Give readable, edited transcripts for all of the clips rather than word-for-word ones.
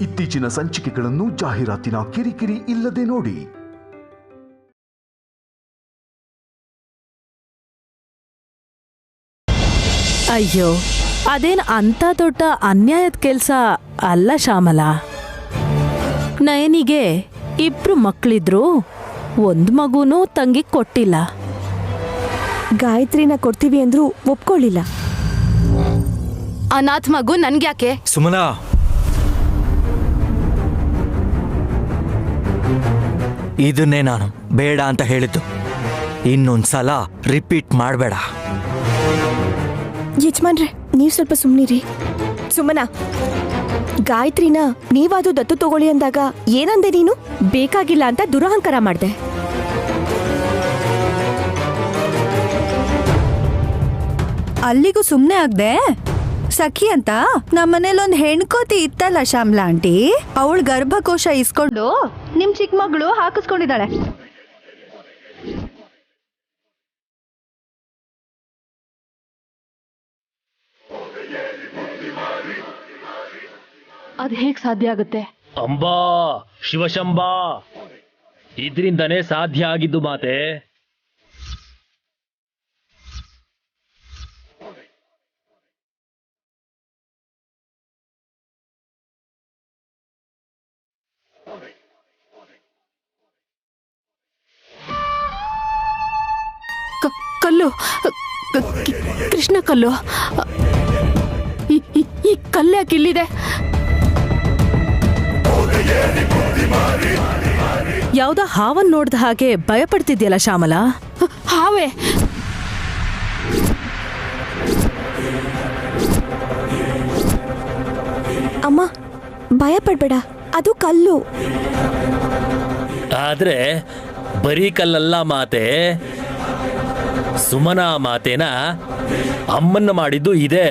ಇತ್ತೀಚಿನ ಸಂಚಿಕೆಗಳನ್ನು ಜಾಹೀರಾತಿನ ಕಿರಿಕಿರಿ ಇಲ್ಲದೆ ನೋಡಿ. ಅಯ್ಯೋ, ಅದೇನ್ ಅಂತ ದೊಡ್ಡ ಅನ್ಯಾಯದ ಕೆಲ್ಸ ಅಲ್ಲ ಶ್ಯಾಮಲ. ನಯನಿಗೆ 2 ಮಕ್ಕಳಿದ್ರು, 1 ಮಗುನೂ ತಂಗಿ ಕೊಟ್ಟಿಲ್ಲ. ಗಾಯತ್ರಿನ ಕೊಡ್ತೀವಿ ಅಂದ್ರೂ ಒಪ್ಕೊಳ್ಳಿಲ್ಲ. ಅನಾಥ ಮಗು ನನ್ಗ್ಯಾಕೆ? ಸುಮನಾ, ಇದನ್ನೇ ನಾನು ಬೇಡ ಅಂತ ಹೇಳಿದ್ದು. ಇನ್ನೊಂದ್ಸಲ ರಿಪೀಟ್ ಮಾಡಬೇಡ. ಯಜಮಾನ್ರೆ, ನೀವ್ ಸ್ವಲ್ಪ ಸುಮ್ನಿರಿ. ಸುಮನಾ, ಗಾಯತ್ರಿನ ನೀವಾದ್ರೂ ದತ್ತು ತಗೊಳ್ಳಿ ಅಂದಾಗ ಏನಂದೆ ನೀನು? ಬೇಕಾಗಿಲ್ಲ ಅಂತ ದುರಹಂಕಾರ ಮಾಡ್ದೆ. ಅಲ್ಲಿಗೂ ಸುಮ್ನೆ ಆಗ್ದೆ. ಸಖಿ ಅಂತ ನಮ್ಮನೇಲೊಂದ್ ಹೆಣ್ಕೋತಿ ಇತ್ತಲ್ಲ ಶ್ಯಾಮ್ಲಾ ಆಂಟಿ, ಅವಳ ಗರ್ಭಕೋಶ ಇಸ್ಕೊಂಡು ನಿಮ್ ಚಿಕ್ಕ ಮಗಳು ಹಾಕಿಸ್ಕೊಂಡಿದ್ದಾಳೆ. ಅದ್ ಹೇಗ್ ಸಾಧ್ಯ ಆಗುತ್ತೆ? ಅಂಬಾ ಶಿವಶಂಬಾ, ಇದ್ರಿಂದನೇ ಸಾಧ್ಯ ಆಗಿದ್ದು ಮಾತೆ. ಕಲ್ಲು, ಕೃಷ್ಣ ಕಲ್ಲು. ಈ ಕಲ್ಲು ಯಾಕೆ ಇಲ್ಲಿದೆ? ಯಾವ್ದೋ ಹಾವನ್ ನೋಡ್ದ ಹಾಗೆ ಭಯ ಪಡ್ತಿದ್ಯಲ್ಲ ಶ್ಯಾಮಲ. ಹಾವೇ? ಅಮ್ಮ, ಭಯ ಪಡ್ಬೇಡ, ಅದು ಕಲ್ಲು. ಆದ್ರೆ ಬರೀ ಕಲ್ಲಲ್ಲ ಮಾತೆ. ಸುಮನಾ ಮಾತೇನ ಅಮ್ಮನ್ನ ಮಾಡಿದ್ದು ಇದೆ.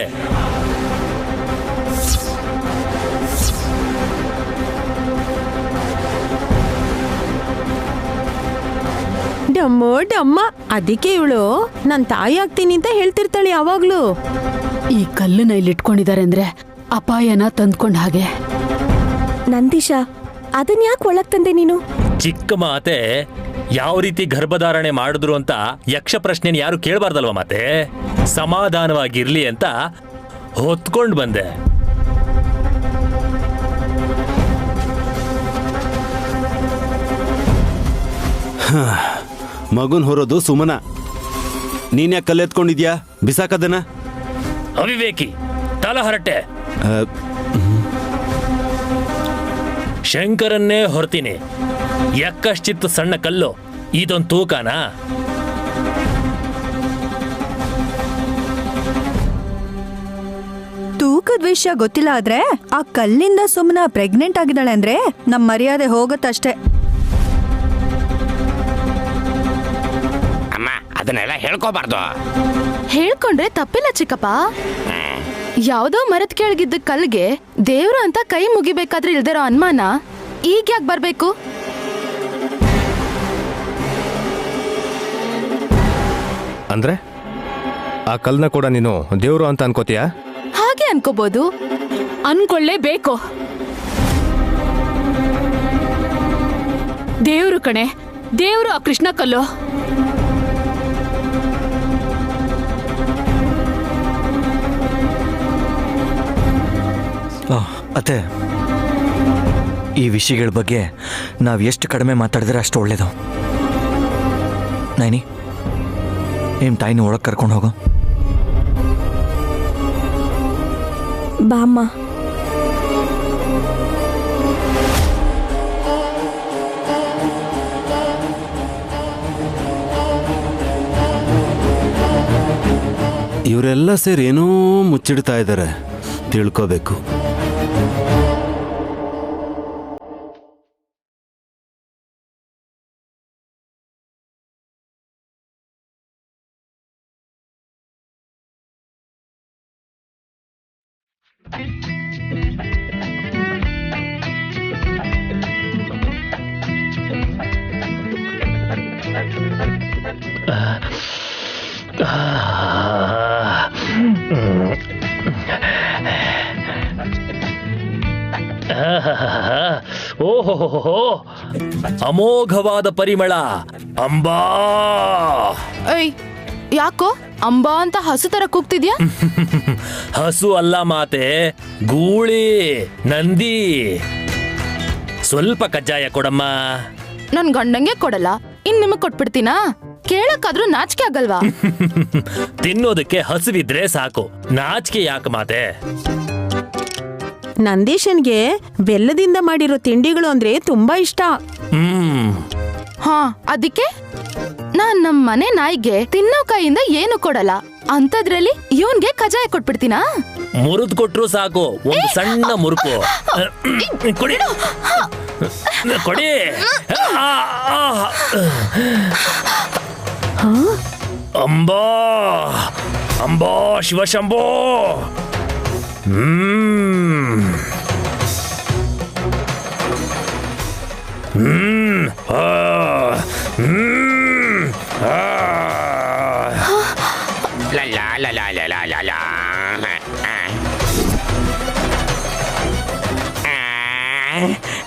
ಡಮ್ಮೋ ಡಮ್ಮ, ಅದಕ್ಕೆ ಇವಳು ನನ್ ತಾಯಿ ಆಗ್ತೀನಿ ಅಂತ ಹೇಳ್ತಿರ್ತಾಳೆ ಯಾವಾಗ್ಲೂ. ಈ ಕಲ್ಲನ್ನ ಇಲ್ಲಿ ಇಟ್ಕೊಂಡಿದ್ದಾರೆ ಅಂದ್ರೆ ಅಪಾಯನ ತಂದ್ಕೊಂಡ್ ಹಾಗೆ. ನಂದೀಶ, ಅದನ್ ಯಾಕೆ ಒಳಗ್ ತಂದೆ ನೀನು? ಚಿಕ್ಕ ಮಾತೆ ಯಾವ ರೀತಿ ಗರ್ಭಧಾರಣೆ ಮಾಡಿದ್ರು ಅಂತ ಯಕ್ಷ ಪ್ರಶ್ನೆನ ಯಾರು ಕೇಳಬಾರ್ದಲ್ವ ಮಾತೆ. ಸಮಾಧಾನವಾಗಿರ್ಲಿ ಅಂತ ಹೊತ್ಕೊಂಡ್ ಬಂದೆ. ಮಗುನ್ ಹೊರೋದು ಸುಮನ. ನೀನ್ಯಾಕೆ ಕಲ್ಲೆತ್ಕೊಂಡಿದ್ಯಾ? ಬಿಸಾಕದನ. ಅವಿವೇಕಿ, ತಲಹರಟೆ. ಶಂಕರನ್ನೇ ಹೊರ್ತೀನಿ. ಎಕ್ಕಷ್ಟಿತ್ತು ಸಣ್ಣ ಕಲ್ಲು, ಇದೊಂದು ತೂಕನಾ? ತೂಕದ ವಿಷಯ ಗೊತ್ತಿಲ್ಲ ಆದ್ರೆ ಆ ಕಲ್ಲಿಂದ ಸುಮ್ಮನ ಪ್ರೆಗ್ನೆಂಟ್ ಆಗಿದ್ದಾಳೆ ಅಂದ್ರೆ ನಮ್ ಮರ್ಯಾದೆ ಹೋಗತ್ತಷ್ಟೇ. ಅಮ್ಮ, ಅದನ್ನೆಲ್ಲ ಹೇಳ್ಕೋಬಾರ್ದು. ಹೇಳ್ಕೊಂಡ್ರೆ ತಪ್ಪಿಲ್ಲ ಚಿಕ್ಕಪ್ಪ. ಯಾವ್ದೋ ಮರದ ಕೆಳಗಿದ್ದ ಕಲ್ಗೆ ದೇವ್ರು ಅಂತ ಕೈ ಮುಗಿಬೇಕಾದ್ರೆ ಇಲ್ದಿರೋ ಅನುಮಾನ ಈಗ ಯಾಕೆ ಬರ್ಬೇಕು? ಅಂದ್ರೆ ಆ ಕಲ್ನ ಕೂಡ ನೀನು ದೇವ್ರು ಅಂತ ಅನ್ಕೋತೀಯಾ? ಹಾಗೆ ಅನ್ಕೋಬಹುದು. ಅನ್ಕೊಳ್ಳೇಬೇಕು. ದೇವ್ರು ಕಣೆ, ದೇವ್ರು ಆ ಕೃಷ್ಣ ಕಲ್ಲು. ಅತ್ತೆ, ಈ ವಿಷಯಗಳ ಬಗ್ಗೆ ನಾವು ಎಷ್ಟು ಕಡಿಮೆ ಮಾತಾಡಿದ್ರೆ ಅಷ್ಟು ಒಳ್ಳೇದು. ನೈನಿ, ನಿಮ್ಮ ತಾಯಿನ ಒಳಗೆ ಕರ್ಕೊಂಡು ಹೋಗೋ. ಬಾಮ್ಮ. ಇವರೆಲ್ಲ ಸೇರಿ ಏನೋ ಮುಚ್ಚಿಡ್ತಾ ಇದ್ದಾರೆ, ತಿಳ್ಕೋಬೇಕು. ಓಹೋ, ಅಮೋಘವಾದ ಪರಿಮಳ. ಅಂಬಾ. ಏಯ್, ಯಾಕೋ ಅಂಬಾ ಅಂತ ಹಸು ತರ ಕೂಗ್ತಿದ್ಯಾ? ಹಸು ಅಲ್ಲ ಮಾತೆ, ಗೂಳಿ, ನಂದಿ. ಸ್ವಲ್ಪ ಕಜ್ಜಾಯ ಕೊಡಮ್ಮ. ನನ್ ಗಂಡಂಗೆ ಕೊಡಲ್ಲ, ಇನ್ ನಿಮಗ್ ಕೊಟ್ಬಿಡ್ತೀನಾ? ಕೇಳಕ್ಕಾದ್ರೂ ನಾಚಿಕೆ ಆಗಲ್ವಾ? ತಿನ್ನೋದಕ್ಕೆ ಹಸುವಿದ್ರೆ ಸಾಕು, ನಾಚಿಕೆ ಯಾಕೆ ಮಾತೆ? ನಂದೀಶನ್ಗೆ ಬೆಲ್ಲದಿಂದ ಮಾಡಿರೋ ತಿಂಡಿಗಳು ಅಂದ್ರೆ ತುಂಬಾ ಇಷ್ಟ. ಹಾ, ಅದಕ್ಕೆ ನಾನ್ ನಮ್ ಮನೆ ನಾಯಿಗೆ ತಿನ್ನೋ ಕೈಯಿಂದ ಏನು ಕೊಡಲ್ಲ, ಅಂತದ್ರಲ್ಲಿ ಇವನ್ಗೆ ಕಜಾಯ ಕೊಟ್ಬಿಡ್ತೀನಾ? ಮುರಿದು ಕೊಟ್ರು ಸಾಕು, ಒಂದು ಸಣ್ಣ ಮುರುಕು ಕೊಡಿ ಕೊಡಿ. ಅಂಬಾ ಅಂಬಾ ಶಿವಶಂಭೋ.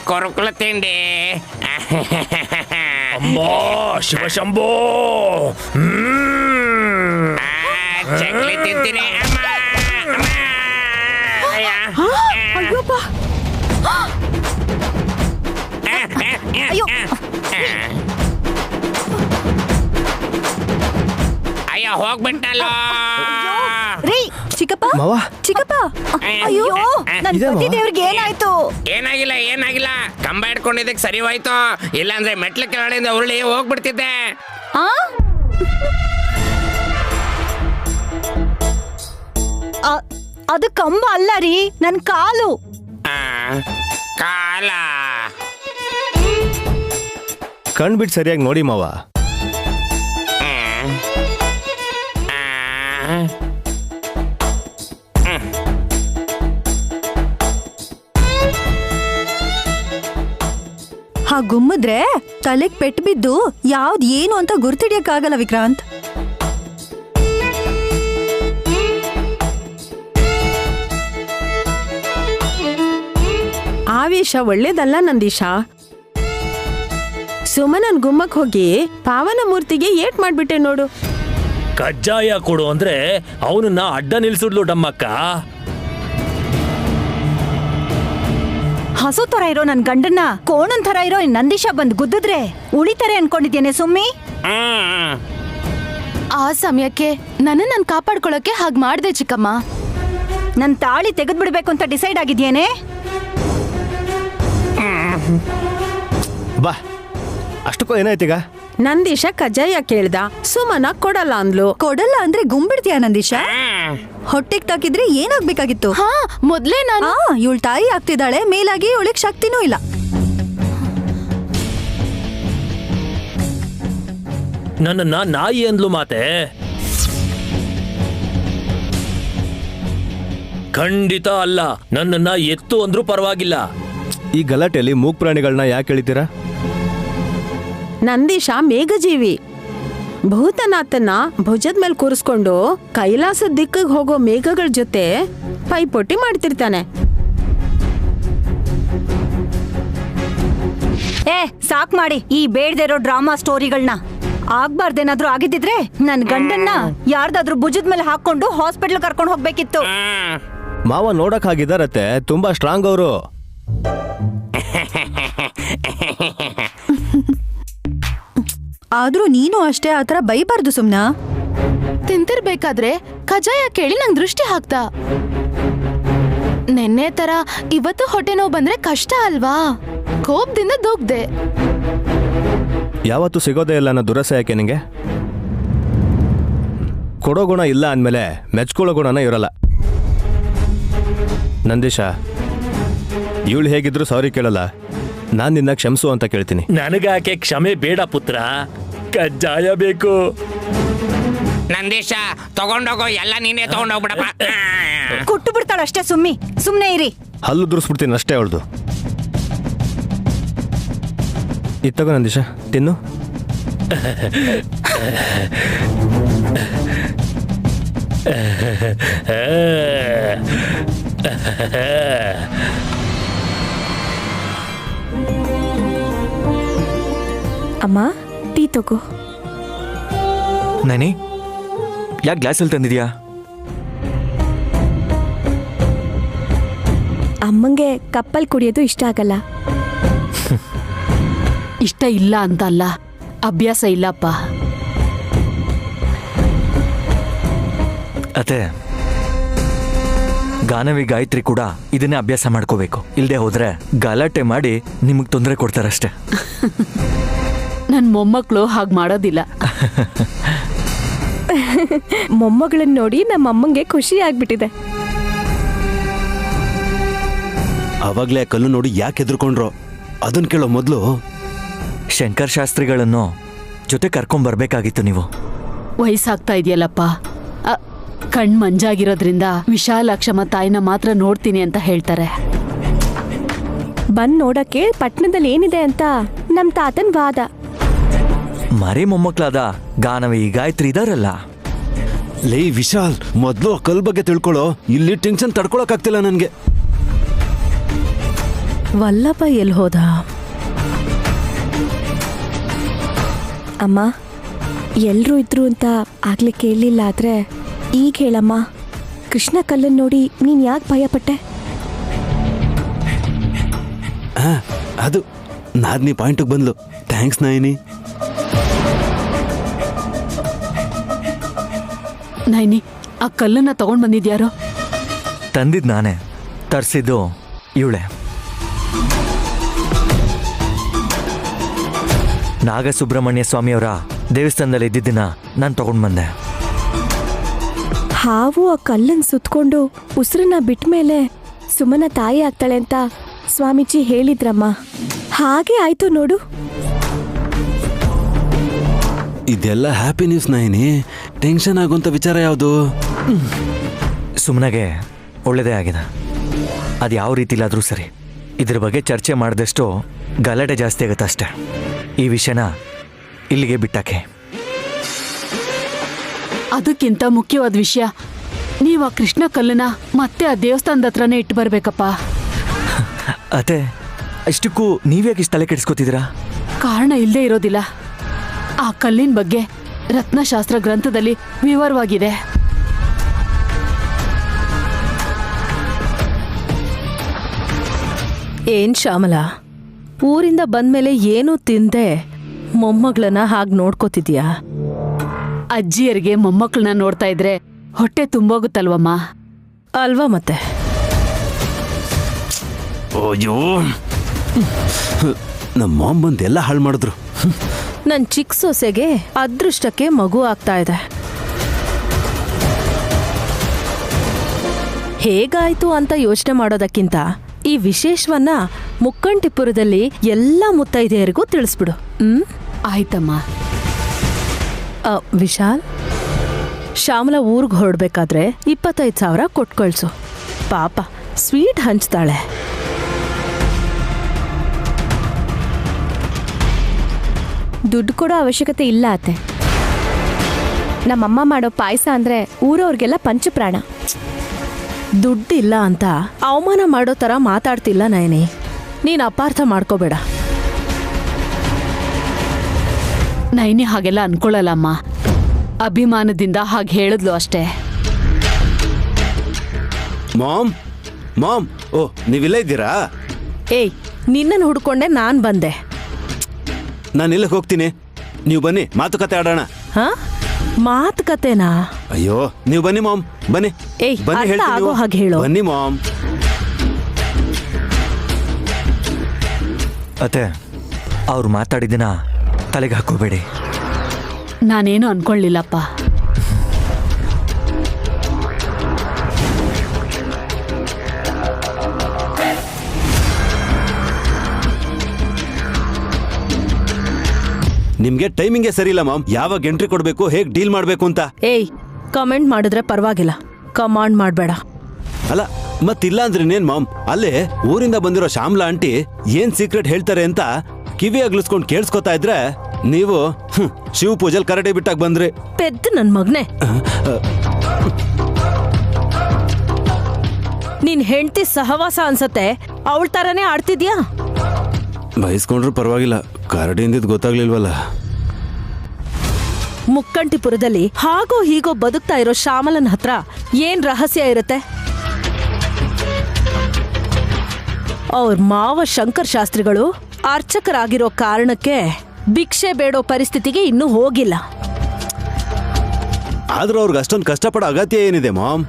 ಕೊರಕುಲ ತಿಂಡಿ. ಅಂಬಾ ಶಿವಶಂಭೋ. ಚಕ್ಲಿ ತಿಂತೀನಿ. ಅಯ್ಯೋ, ಹೋಗ್ಬಿಟ್ಟಲ್ಲ. ರೀ ಚಿಕ್ಕಪ್ಪ, ಮಾವ. ಚಿಕ್ಕಪ್ಪ, ಅಯ್ಯೋ ನನ್ ಪತಿ ದೇವ್ರಿಗೆ ಏನಾಯ್ತು? ಏನಾಗಿಲ್ಲ. ಕಂಬ ಇಟ್ಕೊಂಡಿದ್ದಕ್ಕೆ ಸರಿ ಹೋಯ್ತು, ಇಲ್ಲಾಂದ್ರೆ ಮೆಟ್ಲು ಕೆಳಗಡೆಯಿಂದ ಉರುಳಿ ಹೋಗ್ಬಿಡ್ತಿದ್ದೆ. ಅದು ಕಂಬ ಅಲ್ಲ ರೀ, ನನ್ ಕಾಲು. ಕಾಲ ಕಣ್ಬಿಟ್ಟು ಸರಿಯಾಗಿ ನೋಡಿ ಮಾವ. ಗುಮ್ಮಿದ್ರೆ ತಲೆಗ್ ಪೆಟ್ಟು ಬಿದ್ದು ಯಾವ್ದು ಏನು ಅಂತ ಗುರ್ತಿಡಿಯಕ್ಕಾಗಲ್ಲ ವಿಕ್ರಾಂತ್. ಆವೇಶ ಒಳ್ಳೇದಲ್ಲ ನಂದೀಶ. ಸುಮನನ್ ಗುಮ್ಮಕ್ ಹೋಗಿ ಪಾವನ ಮೂರ್ತಿಗೆ ಏಟ್ ಮಾಡ್ಬಿಟ್ಟೆ ನೋಡು. ಕಜ್ಜಾಯ ಕೊಡು ಅಂದ್ರೆ ಅವನನ್ನ ಅಡ್ಡ ನಿಲ್ಸಿದ್ಲು ಡಮ್ಮಕ್ಕ. ಹಸು ತರ ಇರೋ ನನ್ ಗಂಡನ್ನ ಕೋಣನ್ ತರ ಇರೋ ನಂದೀಶ ಬಂದ್ ಗುದ್ದಿದ್ರೆ ಉಳಿತಾರೆ ಅನ್ಕೊಂಡಿದ್ದೇನೆ ಸುಮ್ಮಿ. ಆ ಸಮಯಕ್ಕೆ ನನ್ ಕಾಪಾಡ್ಕೊಳಕ್ಕೆ ಹಾಗ್ ಮಾಡ್ದೆ ಚಿಕ್ಕಮ್ಮ. ನನ್ ತಾಳಿ ತೆಗೆದ್ ಬಿಡ್ಬೇಕು ಅಂತ ಡಿಸೈಡ್ ಆಗಿದ್ಯೇನೆ? ಬಾ, ಅಷ್ಟಕ್ಕೂ ಏನಾಯ್ತೀಗ? ನಂದೀಶ ಕಜ್ಜಾಯ ಕೇಳ್ದ, ಸುಮನ ಕೊಡಲ್ಲ ಅಂದ್ಲು. ಕೊಡಲ್ಲ ಅಂದ್ರೆ ಗುಂಬಿಡ್ತೀಯ ನಂದೀಶ? ಹೊಟ್ಟೆಗ್ ತಾಕಿದ್ರೆ ಏನಾಗ್ಬೇಕಾಗಿತ್ತು? ಹಾ, ಮೊದ್ಲೇ ನಾನು ಇವಳ ತಾಯಿ ಆಗ್ತಿದ್ದಾಳೆ, ಮೇಲಾಗಿ ಇವಳಿಗೆ ಶಕ್ತಿನೂ ಇಲ್ಲ. ನನ್ನನ್ನ ನಾಯಿ ಅಂದ್ಲು ಮಾತೆ. ಖಂಡಿತ ಅಲ್ಲ, ನನ್ನನ್ನ ಎತ್ತು ಅಂದ್ರೂ ಪರವಾಗಿಲ್ಲ. ಈ ಗಲಾಟೆಯಲ್ಲಿ ಮೂಕ್ ಪ್ರಾಣಿಗಳನ್ನ ಯಾಕೆ ಎಳಿತೀರಾ? ನಂದೀಶ ಮೇಘಜೀವಿ. ಭೂತನಾಥನ ಭುಜದ ಮೇಲೆ ಕೂರಿಸ್ಕೊಂಡು ಕೈಲಾಸದ ದಿಕ್ಕಿಗೆ ಹೋಗೋ ಮೇಘಗಳ ಜೊತೆ ಪೈಪೋಟಿ ಮಾಡ್ತಿರ್ತಾನೆ. ಸಾಕ್ ಮಾಡಿ ಈ ಬೇಡದೇ ಇರೋ ಡ್ರಾಮಾ ಸ್ಟೋರಿಗಳನ್ನ. ಆಗ್ಬಾರ್ದೇನಾದ್ರೂ ಆಗಿದ್ದಿದ್ರೆ ನನ್ ಗಂಡನ್ನ ಯಾರ್ದಾದ್ರೂ ಭುಜದ ಮೇಲೆ ಹಾಕೊಂಡು ಹಾಸ್ಪಿಟಲ್ ಕರ್ಕೊಂಡು ಹೋಗ್ಬೇಕಿತ್ತು. ಮಾವ ನೋಡಕ್ ಹಾಗಿದಾರತ್ತೆ, ತುಂಬಾ ಸ್ಟ್ರಾಂಗ್ ಅವರು. ಆದ್ರೂ ನೀನು ಅಷ್ಟೇ ಆತರ ಬೈಬಾರ್ದು ಸುಮ್ನ. ತಿಂತಿರ್ಬೇಕಾದ್ರೆ ಕಜಾಯ ಕೇಳಿ ನಂಗ್ ದೃಷ್ಟಿ ಹಾಕ್ತ. ನೆನ್ನೆ ತರ ಇವತ್ತು ಹೊಟ್ಟೆ ನೋವು ಬಂದ್ರೆ ಕಷ್ಟ ಅಲ್ವಾ? ಕೋಪದಿಂದ ದೂಗ್ದೆ. ಯಾವತ್ತೂ ಸಿಗೋದೇ ಇಲ್ಲ ಅನ್ನೋ ದುರಸೆ ಯಾಕೆ ನಿಂಗೆ? ಕೊಡೋ ಗುಣ ಇಲ್ಲ ಅಂದಮೇಲೆ ಮೆಚ್ಕೊಳ್ಳೋ ಗುಣನ ಇರಲ್ಲ. ನಂದೀಶ, ಇವಳು ಹೇಗಿದ್ರು ಸಾರಿ ಕೇಳಲ್ಲ, ನಾನ್ ನಿನ್ನ ಕ್ಷಮಿಸು ಅಂತ ಕೇಳ್ತೀನಿ. ನನಗಾಕೆ ಕ್ಷಮೆ ಬೇಡ ಪುತ್ರ, ಕಜ್ಜಾಯ ಬೇಕು. ನಂದೀಶ, ತಗೊಂಡೋಗೋ, ಎಲ್ಲ ನೀನೇ ತಗೊಂಡೋಗ್ಬಿಡಪ್ಪ. ಕೊಟ್ಟು ಬಿಡ್ತಾಳಷ್ಟೇ ಸುಮ್ಮಿ, ಸುಮ್ನೆ ಇರಿ. ಹಲ್ಲು ದುರ್ಸ್ಬಿಡ್ತೀನಿ ಅಷ್ಟೇ ಅವಳ್ದು. ಇತ್ತಗೋ ನಂದೀಶ, ತಿನ್ನು. ಅಮ್ಮ ಟೀ ತಗೋ. ನೈನಿ ಯಾಕೆ ಗ್ಲಾಸಲ್ಲಿ ತಂದಿದ್ಯಾ? ಅಮ್ಮಂಗೆ ಕಪ್ಪಲ್ ಕುಡಿಯೋದು ಇಷ್ಟ ಆಗಲ್ಲ. ಇಷ್ಟ ಇಲ್ಲ ಅಂತ ಅಲ್ಲ, ಅಭ್ಯಾಸ ಇಲ್ಲಪ್ಪ. ಅತ್ತೆ, ಗಾನವಿ ಗಾಯತ್ರಿ ಕೂಡ ಇದನ್ನೇ ಅಭ್ಯಾಸ ಮಾಡ್ಕೋಬೇಕು. ಇಲ್ಲದೆ ಹೋದ್ರೆ ಗಲಾಟೆ ಮಾಡಿ ನಿಮಗೆ ತೊಂದರೆ ಕೊಡ್ತಾರಷ್ಟೆ. ನನ್ನ ಮೊಮ್ಮಕ್ಕಳು ಹಾಗೆ ಮಾಡೋದಿಲ್ಲ. ಮೊಮ್ಮಗಳನ್ನ ನೋಡಿ ನಮ್ಮ ಅಮ್ಮಂಗೆ ಖುಷಿ ಆಗ್ಬಿಟ್ಟಿದೆ. ಅವಾಗ್ಲೇ ಕಲ್ಲು ನೋಡಿ ಯಾಕೆ ಹೆದರ್ಕೊಂಡ್ರು ಅದನ್ನ ಕೇಳೋ ಮೊದಲು ಶಂಕರ್ ಶಾಸ್ತ್ರಿಗಳನ್ನು ಜೊತೆ ಕರ್ಕೊಂಡ್ಬರ್ಬೇಕಾಗಿತ್ತು ನೀವು. ವಯಸ್ಸಾಗ್ತಾ ಇದೆಯಲ್ಲಪ್ಪ, ಕಣ್ ಮಂಜಾಗಿರೋದ್ರಿಂದ ವಿಶಾಲಾಕ್ಷಮ್ಮ ತಾಯಿನ ಮಾತ್ರ ನೋಡ್ತೀನಿ ಅಂತ ಹೇಳ್ತಾರೆ. ಬಂದ್ ನೋಡಕ್ಕೆ ಪಟ್ಟಣದಲ್ಲಿ ಏನಿದೆ ಅಂತ ನಮ್ ತಾತನ್ ವಾದ. ಮರಿ ಮೊಮ್ಮಕ್ಕಳಾದ ಗಾನವಿ ಗಾಯತ್ರಿ ಇದಾರಲ್ಲ. ಲೇ ವಿಶಾಲ್, ಮೊದಲು ಆ ಕಲ್ ಬಗ್ಗೆ ತಿಳ್ಕೊಳ್ಳೋ. ಇಲ್ಲಿ ಟೆನ್ಷನ್ ತಡ್ಕೊಳಕ್ ಆಗ್ತಿಲ್ಲ ನನ್ಗೆ. ವಲ್ಲಭ ಎಲ್ಲಿ ಹೋದ? ಅಮ್ಮ ಎಲ್ರೂ ಇದ್ರು ಅಂತ ಆಗ್ಲೇ ಕೇಳಲಿಲ್ಲ, ಆದ್ರೆ ಈಗ ಹೇಳಮ್ಮ, ಕೃಷ್ಣ ಕಲ್ಲನ್ ನೋಡಿ ನೀನ್ ಯಾಕೆ ಭಯಪಟ್ಟೆ? ಅದು ನಾದ್ನಿ ಪಾಯಿಂಟಿಗೆ ಬಂದ್ಲು. ಥ್ಯಾಂಕ್ಸ್ ನೈನಿ. ನೈನಿ, ಆ ಕಲ್ಲನ್ನ ತಗೊಂಡ್ ಬಂದಿದ್ಯಾರೋ? ತಂದಿದ್ ನಾನೇ, ತರಿಸಿದ್ದು ಇವಳೆ. ನಾಗಸುಬ್ರಹ್ಮಣ್ಯ ಸ್ವಾಮಿಯವರ ದೇವಸ್ಥಾನದಲ್ಲಿ ಇದ್ದಿದ್ದನ್ನ ನಾನು ತಗೊಂಡ್ ಬಂದೆ. ಹಾವು ಆ ಕಲ್ಲನ್ ಸುತ್ಕೊಂಡು ಉಸಿರನ್ನ ಬಿಟ್ಟ ಮೇಲೆ ಸುಮನ ತಾಯಿ ಆಗ್ತಾಳೆ ಅಂತ ಸ್ವಾಮೀಜಿ ಹೇಳಿದ್ರಮ್ಮ. ಹಾಗೆ ಆಯ್ತು ನೋಡು. ಇದೆಲ್ಲ ಹ್ಯಾಪಿ ನ್ಯೂಸ್ ನೈನಿ. ಟೆನ್ಷನ್ ಆಗುವಂತ ವಿಚಾರ ಯಾವುದು? ಸುಮ್ಮನೆಗೆ ಒಳ್ಳೆಯದೇ ಆಗಿದೆ. ಅದು ಯಾವ ರೀತಿಲಾದರೂ ಸರಿ, ಇದ್ರ ಬಗ್ಗೆ ಚರ್ಚೆ ಮಾಡಿದಷ್ಟು ಗಲಾಟೆ ಜಾಸ್ತಿ ಆಗುತ್ತೆ ಅಷ್ಟೆ. ಈ ವಿಷಯನ ಇಲ್ಲಿಗೆ ಬಿಟ್ಟಾಕೆ. ಅದಕ್ಕಿಂತ ಮುಖ್ಯವಾದ ವಿಷಯ, ನೀವು ಆ ಕೃಷ್ಣ ಕಲ್ಲನ್ನ ಮತ್ತೆ ಆ ದೇವಸ್ಥಾನದ ಹತ್ರನೇ ಇಟ್ಟು ಬರ್ಬೇಕಪ್ಪ. ಅತ್ತೆ, ಅಷ್ಟಕ್ಕೂ ನೀವ್ಯಾಕೆ ಇಷ್ಟು ತಲೆ ಕೆಡಿಸ್ಕೊತಿದ್ದೀರಾ? ಕಾರಣ ಇಲ್ಲದೆ ಇರೋದಿಲ್ಲ. ಆ ಕಲ್ಲಿನ ಬಗ್ಗೆ ರತ್ನಶಾಸ್ತ್ರ ಗ್ರಂಥದಲ್ಲಿ ವಿವರವಾಗಿದೆ. ಏನ್ ಶ್ಯಾಮಲ, ಊರಿಂದ ಬಂದ್ಮೇಲೆ ಏನೂ ತಿಂದೆ ಮೊಮ್ಮಗಳನ್ನ ಹಾಗೆ ನೋಡ್ಕೋತಿದ್ಯಾ? ಅಜ್ಜಿಯರಿಗೆ ಮೊಮ್ಮಕ್ಕಳನ್ನ ನೋಡ್ತಾ ಇದ್ರೆ ಹೊಟ್ಟೆ ತುಂಬೋಗುತ್ತಲ್ವಮ್ಮ. ಅಲ್ವಾ ಮತ್ತೆ? ಅಯ್ಯೋ, ನಮ್ಮ ಮಾಮ್ ಬಂದು ಎಲ್ಲ ಹಾಳು ಮಾಡಿದ್ರು. ನನ್ ಚಿಕ್ಕ ಸೊಸೆಗೆ ಅದೃಷ್ಟಕ್ಕೆ ಮಗು ಆಗ್ತಾ ಇದೆ. ಹೇಗಾಯ್ತು ಅಂತ ಯೋಚನೆ ಮಾಡೋದಕ್ಕಿಂತ ಈ ವಿಶೇಷವನ್ನ ಮುಕ್ಕಂಟಿಪುರದಲ್ಲಿ ಎಲ್ಲ ಮುತ್ತೈದೆಯರಿಗೂ ತಿಳಿಸ್ಬಿಡು. ಆಯ್ತಮ್ಮ. ವಿಶಾಲ್, ಶ್ಯಾಮಲ ಊರ್ಗ್ ಹೊರಡ್ಬೇಕಾದ್ರೆ 25,000 ಕೊಟ್ಟು ಕಳ್ಸು. ಪಾಪ ಸ್ವೀಟ್ ಹಂಚ್ತಾಳೆ. ದುಡ್ಡು ಕೊಡೋ ಅವಶ್ಯಕತೆ ಇಲ್ಲ ಅತ್ತೆ. ನಮ್ಮಮ್ಮ ಮಾಡೋ ಪಾಯಸ ಅಂದ್ರೆ ಊರವ್ರಿಗೆಲ್ಲ ಪಂಚಪ್ರಾಣ. ದುಡ್ಡಿಲ್ಲ ಅಂತ ಅವಮಾನ ಮಾಡೋ ಥರ ಮಾತಾಡ್ತಿಲ್ಲ ನಯನಿ. ನೀನು ಅಪಾರ್ಥ ಮಾಡ್ಕೋಬೇಡ. ನೈನಿ ಹಾಗೆಲ್ಲ ಅನ್ಕೊಳ್ಳಲ್ಲಮ್ಮ, ಅಭಿಮಾನದಿಂದ ಹಾಗೆ ಹೇಳಿದ್ಲು ಅಷ್ಟೇ. ಮಾಮ್, ಮಾಮ್, ಓ ನೀವಿಲ್ಲ ಇದ್ದೀರಾ? ಏಯ್, ನಿನ್ನನ್ನು ಹುಡ್ಕೊಂಡೆ ನಾನು ಬಂದೆ. ನಾನು ಇಲ್ಲಕ್ಕೆ ಹೋಗ್ತೀನಿ, ನೀವು ಬನ್ನಿ ಮಾತುಕತೆ ಆಡೋಣ. ಹಾ, ಮಾತುಕತೆನಾ? ಅಯ್ಯೋ, ನೀವು ಬನ್ನಿ ಮಾಮ್, ಬನ್ನಿ. ಏಯ್, ಬನ್ನಿ, ಅರ್ಥ ಹೇಳ್ತೀನಿ ಆಗೋ ನೀವು. ಹಾಗೆ ಹೇಳು. ಬನ್ನಿ ಮಾಮ್. ಅತ್ತೆ, ಅವ್ರು ಮಾತಾಡಿದ್ದನ್ನ ತಲೆಗೆ ಹಾಕೋಬೇಡಿ. ನಾನೇನು ಅನ್ಕೊಳ್ಳಿಲ್ಲಪ್ಪ. ನಿಮ್ಗೆ ಟೈಮಿಂಗೇ ಸರಿ ಇಲ್ಲ ಮಾಮ್. ಯಾವಾಗ ಎಂಟ್ರಿ ಕೊಡಬೇಕು, ಹೇಗೆ ಡೀಲ್ ಮಾಡಬೇಕು ಅಂತ. ಏಯ್, ಕಮೆಂಟ್ ಮಾಡಿದ್ರೆ ಪರವಾಗಿಲ್ಲ, ಕಮಾಂಡ್ ಮಾಡಬೇಡ. ಅಲ್ಲ, ಮತ್ತಿಲ್ಲ ಅಂದ್ರೆ ಇನ್ನೇನ್ ಮಾಮ್? ಅಲ್ಲೇ ಊರಿಂದ ಬಂದಿರೋ ಶ್ಯಾಮ್ಲಾ ಆಂಟಿ ಏನ್ ಸೀಕ್ರೆಟ್ ಹೇಳ್ತಾರೆ ಅಂತ ಕಿವಿ ಅಗ್ಲಿಸ್ಕೊಂಡು ಕೇಳಿಸ್ಕೊತಾ ಇದ್ರೆ ನೀವು ಶಿವ ಪೂಜೆಲ್ ಕರಡಿ ಬಿಟ್ಟಾಗ ಬಂದ್ರಿ. ಪೆದ್ದು ನನ್ ಮಗ್ನೆ. ನಿನ್ ಹೆಂಡತಿ ಸಹವಾಸ ಅನ್ಸತ್ತೆ, ಅವಳ ತರನೇ ಆಡ್ತಿದ್ಯಾ? ಬಯಸ್ಕೊಂಡ್ರು ಪರವಾಗಿಲ್ಲ, ಕರಡಿಂದಿದ್ ಗೊತ್ತಾಗ್ಲಿಲ್ವಲ್ಲ. ಮುಕ್ಕಂಟಿಪುರದಲ್ಲಿ ಹಾಗೋ ಹೀಗೋ ಬದುಕ್ತಾ ಇರೋ ಶ್ಯಾಮಲನ್ ಹತ್ರ ಏನ್ ರಹಸ್ಯ ಇರುತ್ತೆ? ಅವ್ರ ಮಾವ ಶಂಕರ್ ಶಾಸ್ತ್ರಿಗಳು ಅರ್ಚಕರಾಗಿರೋ ಕಾರಣಕ್ಕೆ ಭಿಕ್ಷೆ ಬೇಡೋ ಪರಿಸ್ಥಿತಿಗೆ ಇನ್ನೂ ಹೋಗಿಲ್ಲ. ಆದ್ರೂ ಅವ್ರಿಗೆ ಅಷ್ಟೊಂದು ಕಷ್ಟಪಡೋ ಅಗತ್ಯ ಏನಿದೆ ಮಾಮ್?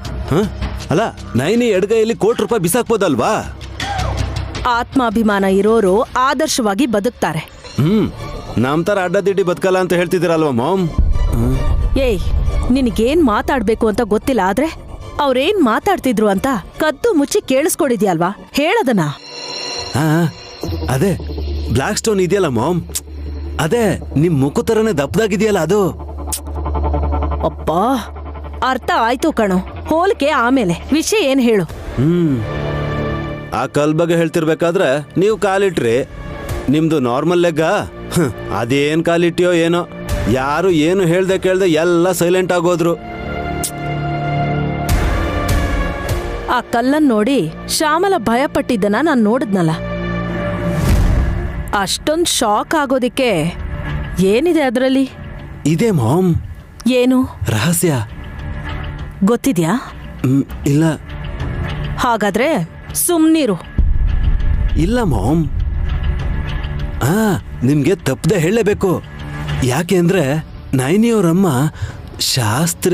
ಅಲ್ಲ, ನೈನಿ ಎಡಗೈಯಲ್ಲಿ ₹1,00,00,000 ಬಿಸಾಕ್ಬೋದಲ್ವಾ? ಆತ್ಮಾಭಿಮಾನ ಇರೋರು ಆದರ್ಶವಾಗಿ ಬದುಕ್ತಾರೆ. ನಮ್ ತರ ಅಡ್ಡದಿಡ್ಡಿ ಬದುಕಲ್ಲ ಅಂತ ಹೇಳ್ತಿದ್ದೀರಲ್ವಾ ಮಾಮ್? ಏಯ್, ನಿನಗೇನ್ ಮಾತಾಡ್ಬೇಕು ಅಂತ ಗೊತ್ತಿಲ್ಲ, ಆದ್ರೆ ಅವ್ರೇನ್ ಮಾತಾಡ್ತಿದ್ರು ಅಂತ ಕದ್ದು ಮುಚ್ಚಿ ಕೇಳಿಸ್ಕೊಂಡಿದ್ಯಲ್ವಾ? ಹೇಳದನ. ಅದೇ ಬ್ಲಾಕ್ ಸ್ಟೋನ್ ಇದೆಯಲ್ಲ ಮಾಮ್, ಅದೇ ನಿಮ್ ಮುಖ ತರನೇ ದಪ್ಪದಾಗಿದೆಯಲ್ಲ ಅದು. ಅಪ್ಪ, ಅರ್ಥ ಆಯ್ತು ಕಣೋ. ಹೋಲಿಕೆ ಆಮೇಲೆ, ವಿಷಯ ಏನ್ ಹೇಳು. ಆ ಕಲ್ ಬಗ್ಗೆ ಹೇಳ್ತಿರ್ಬೇಕಾದ್ರೆ ನೀವು ಕಾಲಿಟ್ರಿ. ನಿಮ್ದು ನಾರ್ಮಲ್ ಲೆಗ್ಗ, ಅದೇನ್ ಕಾಲಿಟ್ಟಿಯೋ ಏನೋ, ಯಾರು ಏನು ಹೇಳ್ದೆ ಕೇಳ್ದೆ ಎಲ್ಲ ಸೈಲೆಂಟ್ ಆಗೋದ್ರು. ಆ ಕಲ್ಲನ್ ನೋಡಿ ಶ್ಯಾಮಲ ಭಯ ಪಟ್ಟಿದ್ದನ ನಾನ್ ನೋಡಿದ್ನಲ್ಲ. ಅಷ್ಟೊಂದ್ ಶಾಕ್ ಆಗೋದಿಕ್ಕೆ ಏನಿದೆ ಅದರಲ್ಲಿ? ಇದೆ ಮಾಮ್. ಏನು ರಹಸ್ಯ ಗೊತ್ತಿದ್ಯಾ? ಇಲ್ಲ. ಹಾಗಾದ್ರೆ ಸುಮ್ನಿರು. ಇಲ್ಲ ಮಾಮ್, ನಿಮ್ಗೆ ತಪ್ಪದೆ ಹೇಳಲೇಬೇಕು. ಯಾಕೆ ಅಂದ್ರೆ ನೈನಿಯವರಮ್ಮ ಶಾಸ್ತ್ರ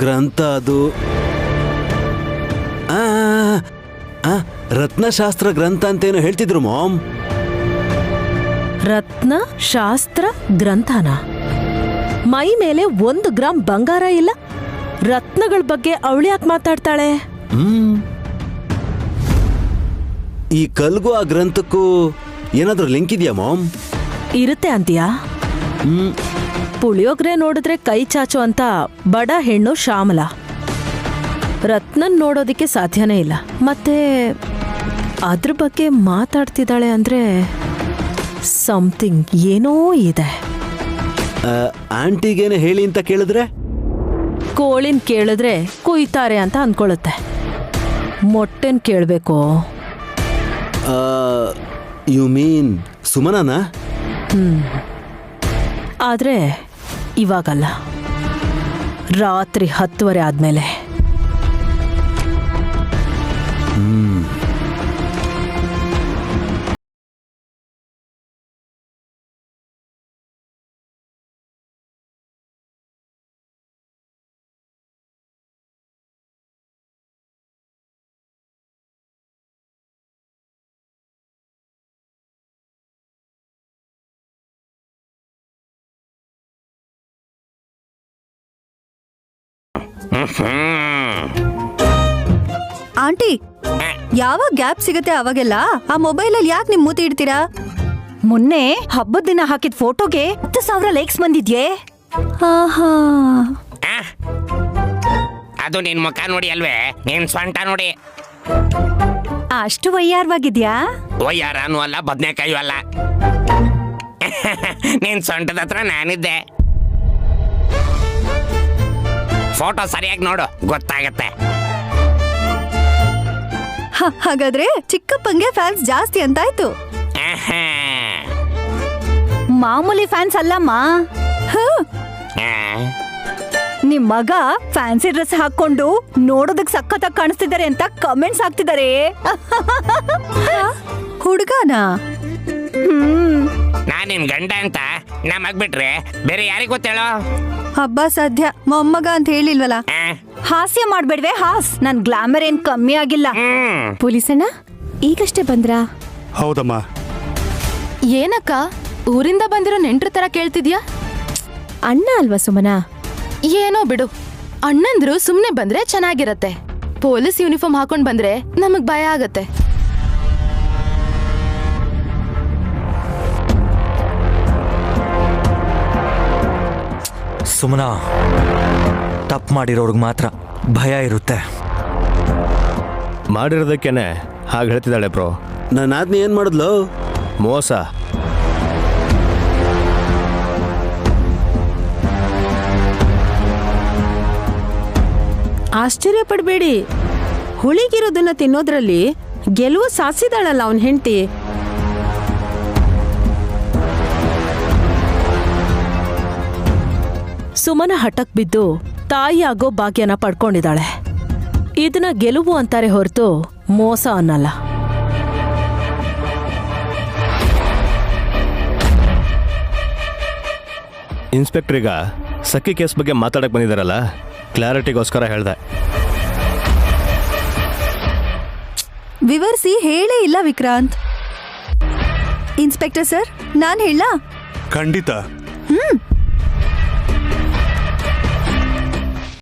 ಗ್ರಂಥ ಅದು ರತ್ನಶಾಸ್ತ್ರ ಗ್ರಂಥ ಅಂತೇನು ಹೇಳ್ತಿದ್ರು ಮಾಮ್. ರತ್ನ ಶಾಸ್ತ್ರ ಗ್ರಂಥನ? ಮೈ ಮೇಲೆ 1 ಗ್ರಾಮ್ ಬಂಗಾರ ಇಲ್ಲ, ರತ್ನಗಳ ಬಗ್ಗೆ ಅವಳು ಯಾಕೆ ಮಾತಾಡ್ತಾಳೆ? ಈ ಕಲ್ಗೂ ಆ ಗ್ರಂಥಕ್ಕೂ ಏನಾದ್ರೂ ಲಿಂಕ್ ಇದೆಯಾ ಮಾಮ್? ಇರುತ್ತೆ ಅಂತೀಯಾ? ಪುಳಿಯೋಗ್ರೆ ನೋಡಿದ್ರೆ ಕೈ ಚಾಚು ಅಂತ ಬಡ ಹೆಣ್ಣು ಶ್ಯಾಮಲ. ರತ್ನನ್ ನೋಡೋದಿಕ್ಕೆ ಸಾಧ್ಯನೇ ಇಲ್ಲ. ಮತ್ತೆ ಅದ್ರ ಬಗ್ಗೆ ಮಾತಾಡ್ತಿದ್ದಾಳೆ ಅಂದ್ರೆ ಸಮಥಿಂಗ್ ಏನೋ ಇದೆ. ಆಂಟಿಗೇನೆ ಹೇಳಿ ಅಂತ ಕೇಳಿದ್ರೆ? ಕೋಳಿನ್ ಕೇಳಿದ್ರೆ ಕುಯ್ತಾರೆ ಅಂತ ಅನ್ಕೊಳ್ಳುತ್ತೆ. ಮೊಟ್ಟೆನ್ ಕೇಳಬೇಕು. ಯು ಮೀನ್ ಸುಮನನಾ? ಆದ್ರೆ ಇವಾಗಲ್ಲ, ರಾತ್ರಿ 10:30 ಆದ್ಮೇಲೆ. ಆಂಟಿ, ಯಾವಾಗ ಗ್ಯಾಪ್ ಸಿಗತ್ತೆ ಅವಾಗೆಲ್ಲ ಆ ಮೊಬೈಲಲ್ಲಿ ಯಾಕೆ ನಿಮ್ ಮೂತಿ ಇಡ್ತೀರಾ? ಮೊನ್ನೆ ಹಬ್ಬದ ದಿನ ಹಾಕಿದ ಫೋಟೋಗೆ 10,000 ಲೈಕ್ಸ್ ಬಂದಿದ್ಯೆ. ಅದು ನಿನ್ ಮುಖ ನೋಡಿ ಅಲ್ವೇ, ನಿನ್ ಸ್ವಂಟ ನೋಡಿ. ಅಷ್ಟು ವಯ್ಯಾರವಾಗಿದ್ಯಾ? ವಯ್ಯಾರನೂ ಅಲ್ಲ, ಬದ್ನೆಕಾಯೂ ಅಲ್ಲ. ನಿನ್ ಸೊಂಟದ ಹತ್ರ ನಾನಿದ್ದೆ. ಫೋಟೋ ಸರಿಯಾಗಿ ನೋಡು, ಗೊತ್ತಾಗತ್ತೆ. ಹಾಗಾದ್ರೆ ಚಿಕ್ಕಪ್ಪಂಗೆ ಫ್ಯಾನ್ಸ್ ಜಾಸ್ತಿ ಅಂತಾಯ್ತು. ಮಾಮೂಲಿ ಫ್ಯಾನ್ಸ್ ಅಲ್ಲಮ್ಮ. ನಿಮ್ ಮಗ ಫ್ಯಾನ್ಸಿ ಡ್ರೆಸ್ ಹಾಕೊಂಡು ನೋಡೋದಕ್ ಸಖತ್ತಾಗಿ ಕಾಣಿಸ್ತಿದ್ದಾರೆ ಅಂತ ಕಮೆಂಟ್ಸ್ ಹಾಕ್ತಿದ್ದಾರೆ. ಹುಡುಗನಾ? ನಾನ್ ನಿನ್ ಗಂಡ ಅಂತ ನಮಗ್ ಬಿಟ್ರೆ ಬೇರೆ ಯಾರಿಗ್ ಗೊತ್ತೇಳೋ? ಹಬ್ಬ ಸದ್ಯ ಮೊಮ್ಮಗ ಅಂತ ಹೇಳಿಲ್ವಲ್ಲ. ಹಾಸ್ಯ ಮಾಡ್ಬೇಡ್ವೆ ಹಾಸ್, ನನ್ ಗ್ಲಾಮರ್ ಏನ್ ಕಮ್ಮಿ ಆಗಿಲ್ಲ. ಪೊಲೀಸಣ್ಣ ಈಗಷ್ಟೇ ಬಂದ್ರಾ? ಹೌದಮ್ಮ. ಏನಕ್ಕ ಊರಿಂದ ಬಂದಿರೋ ನೆಂಟ್ರ ತರ ಕೇಳ್ತಿದ್ಯಾ? ಅಣ್ಣ ಅಲ್ವಾ ಸುಮನಾ? ಏನೋ ಬಿಡು, ಅಣ್ಣಂದ್ರು ಸುಮ್ನೆ ಬಂದ್ರೆ ಚೆನ್ನಾಗಿರತ್ತೆ. ಪೊಲೀಸ್ ಯೂನಿಫಾರ್ಮ್ ಹಾಕೊಂಡ್ ಬಂದ್ರೆ ನಮಗ್ ಭಯ ಆಗತ್ತೆ. ಸುಮನಾ, ತಪ್ಪು ಮಾಡಿರೋರ್ಗೆ ಮಾತ್ರ ಭಯ ಇರುತ್ತೆ. ಮಾಡಿರೋದಕ್ಕೇನೆ ಹಾಗೆ ಹೇಳ್ತಿದ್ದಾಳೆ ಬ್ರೋ. ನನ್ನ ಆದ್ನಿ ಏನ್ ಮಾಡಿದ್ಲು? ಮೋಸ. ಆಶ್ಚರ್ಯ ಪಡಬೇಡಿ, ಹುಳಿಗಿರೋದನ್ನ ತಿನ್ನೋದ್ರಲ್ಲಿ ಗೆಲುವು ಸಾಧಿಸಿದಾಳಲ್ಲ ಅವನ್ ಹೆಂಡತಿ. ಸುಮನ ಹಠಕ್ ಬಿದ್ದು ತಾಯಿಯಾಗೋ ಭಾಗ್ಯನ ಪಡ್ಕೊಂಡಿದ್ದಾಳೆ. ಇದನ್ನ ಗೆಲುವು ಅಂತಾರೆ ಹೊರತು ಮೋಸ ಅನ್ನಲ್ಲ. ಇನ್ಸ್ಪೆಕ್ಟರ್ ಈಗ ಸಖಿ ಕೇಸ್ ಬಗ್ಗೆ ಮಾತಾಡಕ್ ಬಂದಿದ್ದಾರಲ್ಲ, ಕ್ಲಾರಿಟಿಗೋಸ್ಕರ ಹೇಳ್ದೆ. ವಿವರಿಸಿ ಹೇಳೇ ಇಲ್ಲ ವಿಕ್ರಾಂತ್. ಇನ್ಸ್ಪೆಕ್ಟರ್ ಸರ್, ನಾನ್ ಹೇಳ? ಖಂಡಿತ.